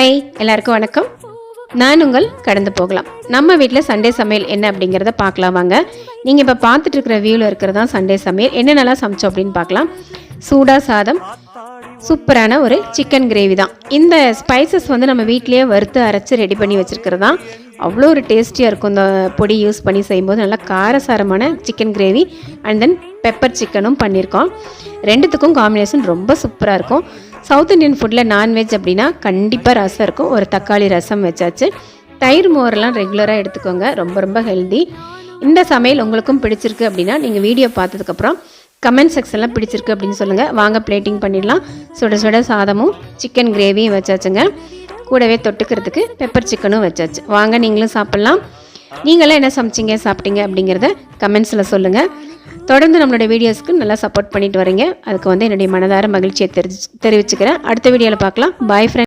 Hi, எல்லாருக்கும் வணக்கம். நான் உங்கள் கடந்து போகலாம். நம்ம வீட்டில் சண்டே சமையல் என்ன அப்படிங்கிறத பார்க்கலாம் வாங்க. நீங்கள் இப்போ பார்த்துட்டு இருக்கிற வியூவில் இருக்கிறது தான் சண்டே சமையல். என்னென்னலாம் சமைச்சோம் அப்படின்னு பார்க்கலாம். சூடா சாதம், சூப்பரான ஒரு சிக்கன் கிரேவி தான். இந்த ஸ்பைசஸ் வந்து நம்ம வீட்லேயே வறுத்து அரைச்சி ரெடி பண்ணி வச்சுருக்கிறது தான். அவ்வளோ ஒரு டேஸ்டியாக இருக்கும். இந்த பொடி யூஸ் பண்ணி செய்யும்போது நல்லா காரசாரமான chicken gravy and then pepper சிக்கனும் பண்ணியிருக்கோம். ரெண்டுத்துக்கும் காம்பினேஷன் ரொம்ப சூப்பராக இருக்கும். சவுத் இண்டியன் ஃபுட்டில் நான்வெஜ் அப்படின்னா கண்டிப்பாக ரசம் இருக்கும். ஒரு தக்காளி ரசம் வச்சாச்சு. தயிர் மோரெல்லாம் ரெகுலராக எடுத்துக்கோங்க, ரொம்ப ரொம்ப ஹெல்தி. இந்த சமையல் உங்களுக்கும் பிடிச்சிருக்கு அப்படின்னா நீங்கள் வீடியோ பார்த்ததுக்கப்புறம் கமெண்ட் செக்ஷன்லாம் பிடிச்சிருக்கு அப்படின்னு சொல்லுங்கள். வாங்க பிளேட்டிங் பண்ணிடலாம். சுட சுட சாதமும் சிக்கன் கிரேவியும் வச்சாச்சுங்க. கூடவே தொட்டுக்கிறதுக்கு பெப்பர் சிக்கனும் வச்சாச்சு. வாங்க நீங்களும் சாப்பிட்லாம். நீங்களாம் என்ன சமைச்சிங்க சாப்பிட்டீங்க அப்படிங்கிறத கமெண்ட்ஸில் சொல்லுங்கள். தொடர்ந்து நம்மளோட வீடியோஸ்க்கு நல்லா சப்போர்ட் பண்ணிட்டு வரீங்க. அதுக்கு வந்து என்னுடைய மனதார மகிழ்ச்சியை தெரிவிச்சுக்கிறேன். அடுத்த வீடியோவில் பார்க்கலாம். பாய் ஃப்ரெண்ட்.